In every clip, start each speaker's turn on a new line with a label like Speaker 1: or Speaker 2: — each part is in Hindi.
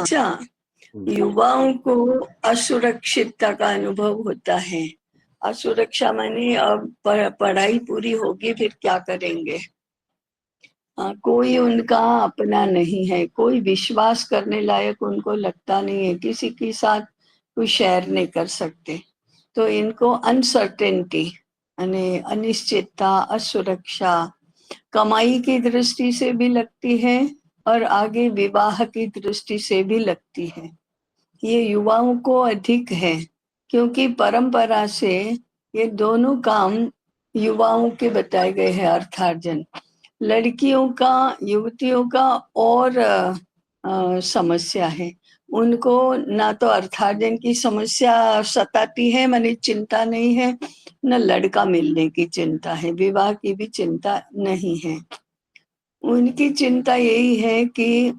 Speaker 1: अच्छा, युवाओं को असुरक्षितता का अनुभव होता है। असुरक्षा माने अब पढ़ाई पूरी होगी फिर क्या करेंगे। कोई उनका अपना नहीं है, कोई विश्वास करने लायक उनको लगता नहीं है, किसी के साथ कोई शेयर नहीं कर सकते। तो इनको अनसर्टेनिटी यानी अनिश्चितता, असुरक्षा कमाई की दृष्टि से भी लगती है और आगे विवाह की दृष्टि से भी लगती है। ये युवाओं को अधिक है क्योंकि परंपरा से ये दोनों काम युवाओं के बताए गए हैं। अर्थार्जन लड़कियों का, युवतियों का और समस्या है। उनको ना तो अर्थार्जन की समस्या सताती है, माने चिंता नहीं है, न लड़का मिलने की चिंता है, विवाह की भी चिंता नहीं है। उनकी चिंता यही है कि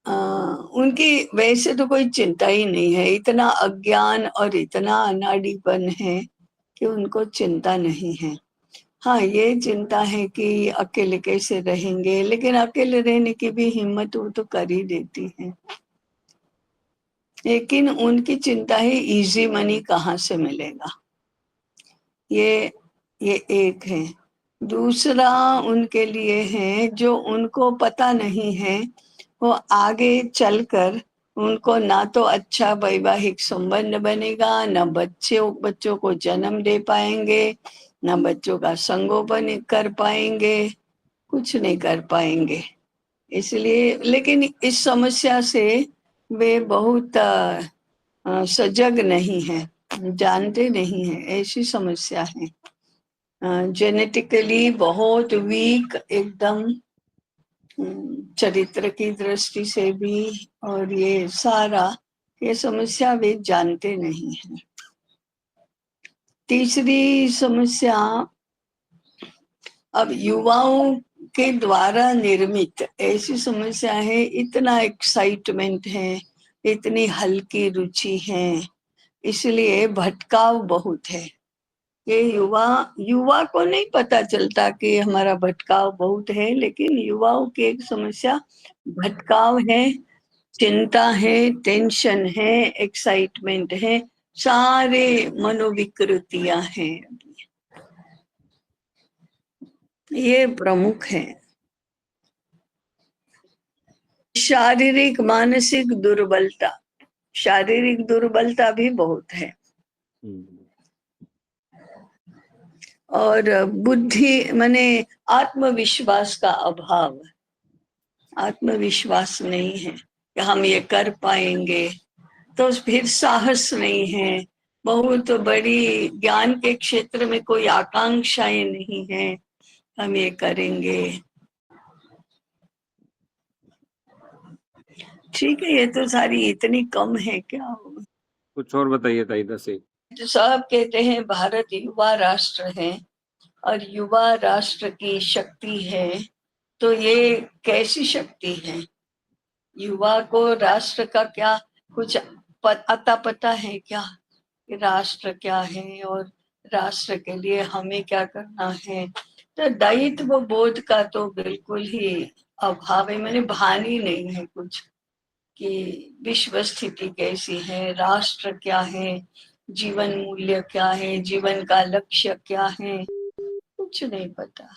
Speaker 1: उनकी वैसे तो कोई चिंता ही नहीं है, इतना अज्ञान और इतना अनाड़ीपन है कि उनको चिंता नहीं है। हाँ, ये चिंता है कि अकेले कैसे रहेंगे, लेकिन अकेले रहने की भी हिम्मत वो तो कर ही देती है। लेकिन उनकी चिंता है इजी मनी कहाँ से मिलेगा, ये एक है। दूसरा उनके लिए है जो उनको पता नहीं है, वो आगे चलकर उनको ना तो अच्छा वैवाहिक संबंध बनेगा, ना बच्चों को जन्म दे पाएंगे, ना बच्चों का संगोपन कर पाएंगे, कुछ नहीं कर पाएंगे। इसलिए लेकिन इस समस्या से वे बहुत सजग नहीं है, जानते नहीं है, ऐसी समस्या है। जेनेटिकली बहुत वीक एकदम, चरित्र की दृष्टि से भी, और ये सारा ये समस्या वे जानते नहीं है। तीसरी समस्या अब युवाओं के द्वारा निर्मित ऐसी समस्या है, इतना एक्साइटमेंट है, इतनी हल्की रुचि है, इसलिए भटकाव बहुत है। ये युवा को नहीं पता चलता कि हमारा भटकाव बहुत है, लेकिन युवाओं की एक समस्या भटकाव है, चिंता है, टेंशन है, एक्साइटमेंट है, सारे मनोविकृतियां हैं, ये प्रमुख है। शारीरिक मानसिक दुर्बलता, शारीरिक दुर्बलता भी बहुत है, और बुद्धि माने आत्मविश्वास का अभाव, आत्मविश्वास नहीं है कि हम ये कर पाएंगे, तो फिर साहस नहीं है, बहुत बड़ी ज्ञान के क्षेत्र में कोई आकांक्षाएं नहीं है, हम ये करेंगे। ठीक है, ये तो सारी इतनी कम है, क्या होगा।
Speaker 2: कुछ और बताइए ताई से।
Speaker 1: तो सब कहते हैं भारत युवा राष्ट्र है और युवा राष्ट्र की शक्ति है, तो ये कैसी शक्ति है? युवा को राष्ट्र का क्या कुछ अता पता है क्या, कि राष्ट्र क्या है और राष्ट्र के लिए हमें क्या करना है? तो दायित्व बोध का तो बिल्कुल ही अभाव है, मैंने भान ही नहीं है कुछ कि विश्व स्थिति कैसी है, राष्ट्र क्या है, जीवन मूल्य क्या है, जीवन का लक्ष्य क्या है, कुछ नहीं पता।